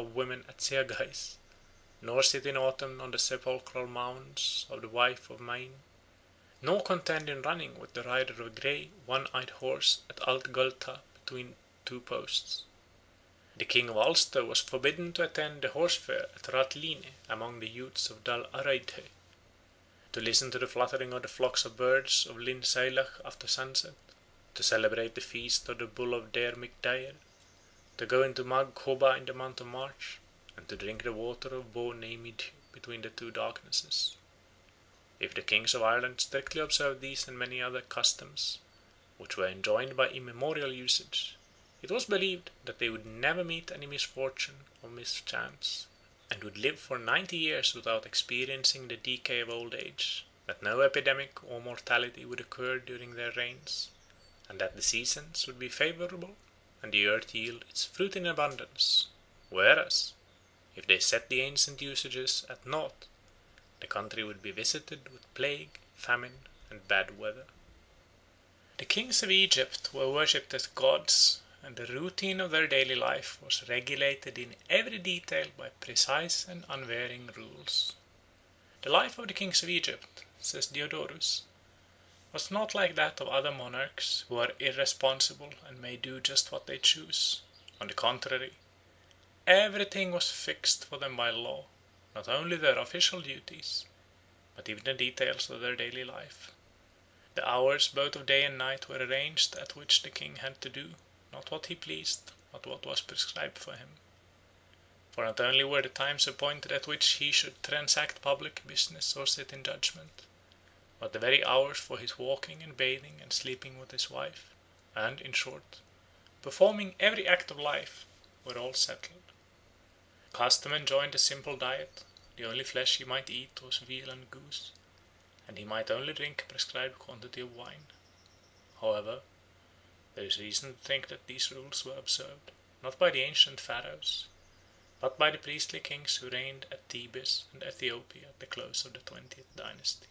of women at Xvii, nor sit in autumn on the sepulchral mounds of the wife of Maine, nor contend in running with the rider of a grey, one-eyed horse at Altgulta between two posts. The king of Ulster was forbidden to attend the horse fair at Rathline among the youths of Dal Araidhe, to listen to the fluttering of the flocks of birds of Linn Sailach after sunset, to celebrate the feast of the bull of Dair Micdair, to go into Mag Choba in the month of March, and to drink the water of Bough between the two darknesses. If the kings of Ireland strictly observed these and many other customs, which were enjoined by immemorial usage, it was believed that they would never meet any misfortune or mischance, and would live for 90 years without experiencing the decay of old age, that no epidemic or mortality would occur during their reigns, and that the seasons would be favourable, and the earth yield its fruit in abundance, whereas, if they set the ancient usages at naught, the country would be visited with plague, famine, and bad weather. The kings of Egypt were worshipped as gods, and the routine of their daily life was regulated in every detail by precise and unvarying rules. The life of the kings of Egypt, says Diodorus, was not like that of other monarchs who are irresponsible and may do just what they choose. On the contrary, everything was fixed for them by law, not only their official duties, but even the details of their daily life. The hours both of day and night were arranged at which the king had to do, not what he pleased, but what was prescribed for him. For not only were the times appointed at which he should transact public business or sit in judgment, but the very hours for his walking and bathing and sleeping with his wife, and, in short, performing every act of life, were all settled. Custom enjoined a simple diet. The only flesh he might eat was veal and goose, and he might only drink a prescribed quantity of wine. However, there is reason to think that these rules were observed, not by the ancient pharaohs, but by the priestly kings who reigned at Thebes and Ethiopia at the close of the 20th dynasty.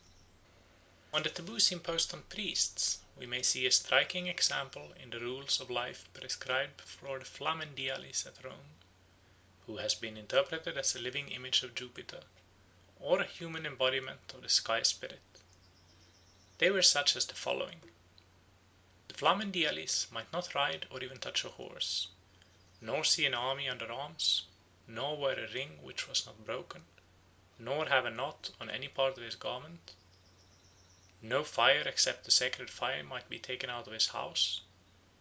On the taboos imposed on priests, we may see a striking example in the rules of life prescribed for the Flamen Dialis at Rome, who has been interpreted as a living image of Jupiter, or a human embodiment of the sky spirit. They were such as the following. The Flamen Dialis might not ride or even touch a horse, nor see an army under arms, nor wear a ring which was not broken, nor have a knot on any part of his garment. No fire except the sacred fire might be taken out of his house.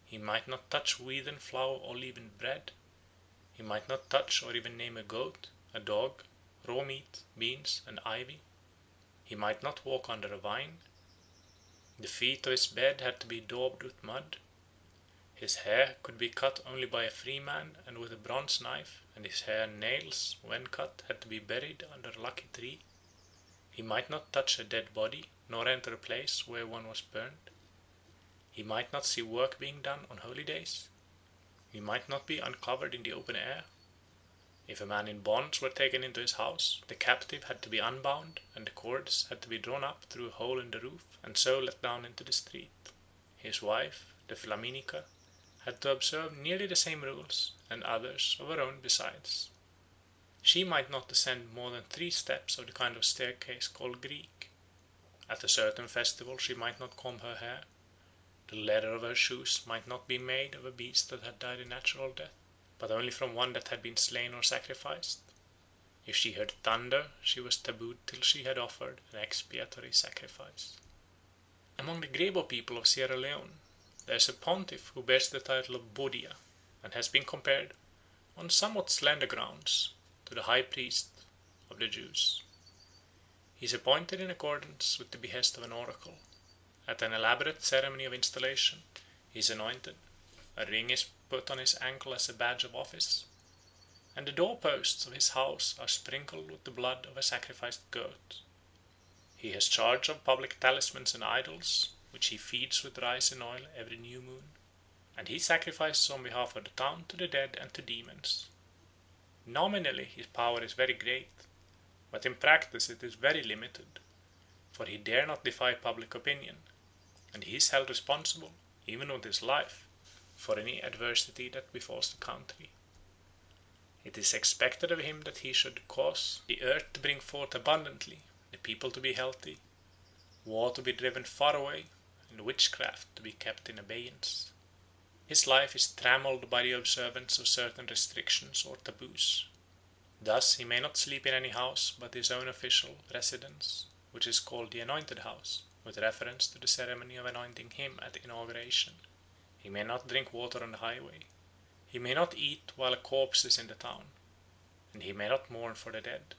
He might not touch wheaten flour or leavened bread. He might not touch or even name a goat, a dog, raw meat, beans, and ivy. He might not walk under a vine. The feet of his bed had to be daubed with mud. His hair could be cut only by a free man and with a bronze knife, and his hair and nails, when cut, had to be buried under a lucky tree. He might not touch a dead body, nor enter a place where one was burned. He might not see work being done on holy days. He might not be uncovered in the open air. If a man in bonds were taken into his house, the captive had to be unbound, and the cords had to be drawn up through a hole in the roof, and so let down into the street. His wife, the Flaminica, had to observe nearly the same rules, and others of her own besides. She might not descend more than 3 steps of the kind of staircase called Greek. At a certain festival she might not comb her hair. The leather of her shoes might not be made of a beast that had died a natural death, but only from one that had been slain or sacrificed. If she heard thunder, she was tabooed till she had offered an expiatory sacrifice. Among the Grebo people of Sierra Leone, there is a pontiff who bears the title of Bodia, and has been compared, on somewhat slender grounds, to the high priest of the Jews. He is appointed in accordance with the behest of an oracle. At an elaborate ceremony of installation, he is anointed, a ring is put on his ankle as a badge of office, and the doorposts of his house are sprinkled with the blood of a sacrificed goat. He has charge of public talismans and idols, which he feeds with rice and oil every new moon, and he sacrifices on behalf of the town to the dead and to demons. Nominally his power is very great, but in practice it is very limited, for he dare not defy public opinion, and he is held responsible, even with his life, for any adversity that befalls the country. It is expected of him that he should cause the earth to bring forth abundantly, the people to be healthy, war to be driven far away, and witchcraft to be kept in abeyance. His life is trammelled by the observance of certain restrictions or taboos. Thus he may not sleep in any house but his own official residence, which is called the anointed house, with reference to the ceremony of anointing him at inauguration. He may not drink water on the highway. He may not eat while a corpse is in the town, and he may not mourn for the dead.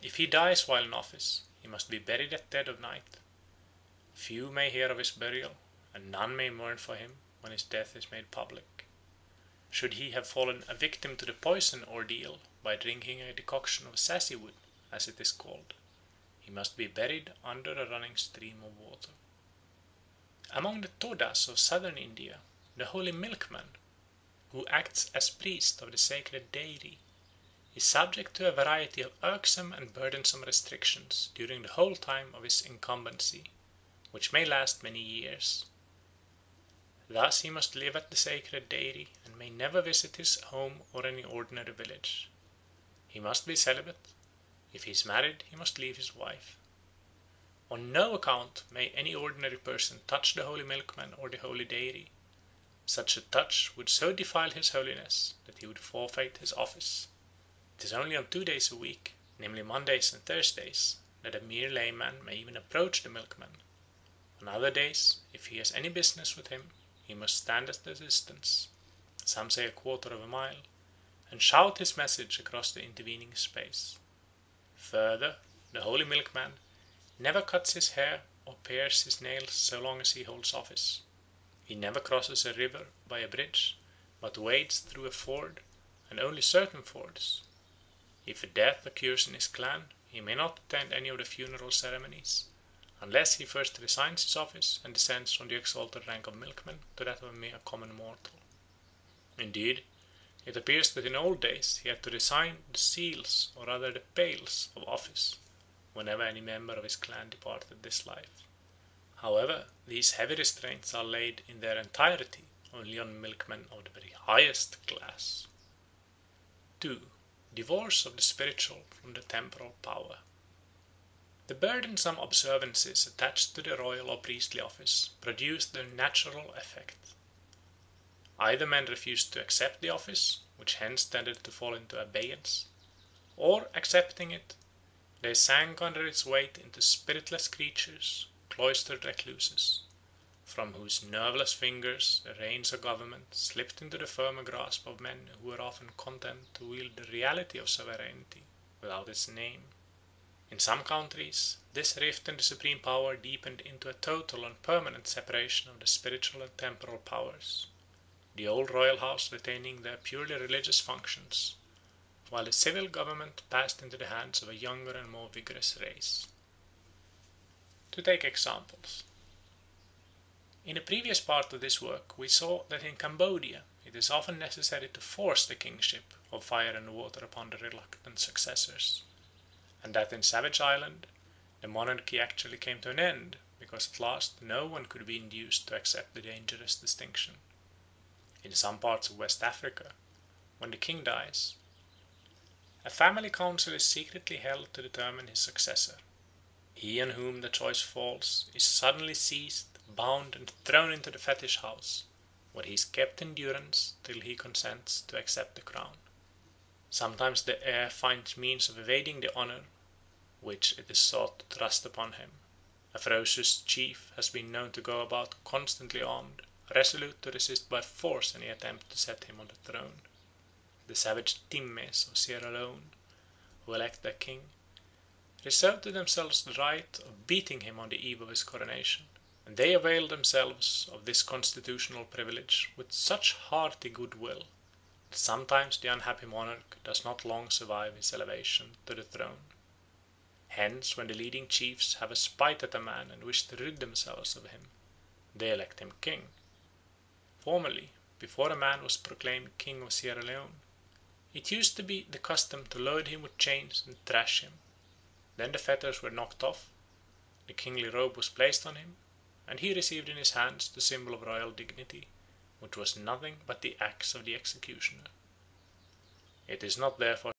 If he dies while in office, he must be buried at dead of night. Few may hear of his burial, and none may mourn for him when his death is made public. Should he have fallen a victim to the poison ordeal by drinking a decoction of sassy wood, as it is called, he must be buried under a running stream of water. Among the Todas of southern India, the holy milkman, who acts as priest of the sacred dairy, is subject to a variety of irksome and burdensome restrictions during the whole time of his incumbency, which may last many years. Thus he must live at the sacred dairy and may never visit his home or any ordinary village. He must be celibate. If he is married, he must leave his wife. On no account may any ordinary person touch the holy milkman or the holy dairy. Such a touch would so defile his holiness that he would forfeit his office. It is only on 2 days a week, namely Mondays and Thursdays, that a mere layman may even approach the milkman. On other days, if he has any business with him, he must stand at a distance, some say a quarter of a mile, and shout his message across the intervening space. Further, the holy milkman never cuts his hair or pares his nails so long as he holds office. He never crosses a river by a bridge, but wades through a ford, and only certain fords. If a death occurs in his clan, he may not attend any of the funeral ceremonies, unless he first resigns his office and descends from the exalted rank of milkman to that of a mere common mortal. Indeed, it appears that in old days he had to resign the seals, or rather the pails, of office, whenever any member of his clan departed this life. However, these heavy restraints are laid in their entirety only on milkmen of the very highest class. 2. Divorce of the spiritual from the temporal power. The burdensome observances attached to the royal or priestly office produced their natural effect. Either men refused to accept the office, which hence tended to fall into abeyance, or, accepting it, they sank under its weight into spiritless creatures, cloistered recluses, from whose nerveless fingers the reins of government slipped into the firmer grasp of men who were often content to wield the reality of sovereignty without its name. In some countries, this rift in the supreme power deepened into a total and permanent separation of the spiritual and temporal powers, the old royal house retaining their purely religious functions, while the civil government passed into the hands of a younger and more vigorous race. To take examples. In a previous part of this work we saw that in Cambodia it is often necessary to force the kingship of fire and water upon the reluctant successors, and that in Savage Island the monarchy actually came to an end because at last no one could be induced to accept the dangerous distinction. In some parts of West Africa, when the king dies, a family council is secretly held to determine his successor. He on whom the choice falls is suddenly seized, bound, and thrown into the fetish house, where he is kept in durance till he consents to accept the crown. Sometimes the heir finds means of evading the honour which it is thought to thrust upon him. A ferocious chief has been known to go about constantly armed, resolute to resist by force any attempt to set him on the throne. The savage Timmes of Sierra Leone, who elect their king, reserve to themselves the right of beating him on the eve of his coronation, and they avail themselves of this constitutional privilege with such hearty goodwill that sometimes the unhappy monarch does not long survive his elevation to the throne. Hence, when the leading chiefs have a spite at a man and wish to rid themselves of him, they elect him king. Formerly, before a man was proclaimed king of Sierra Leone, it used to be the custom to load him with chains and thrash him. Then the fetters were knocked off, the kingly robe was placed on him, and he received in his hands the symbol of royal dignity, which was nothing but the axe of the executioner. It is not therefore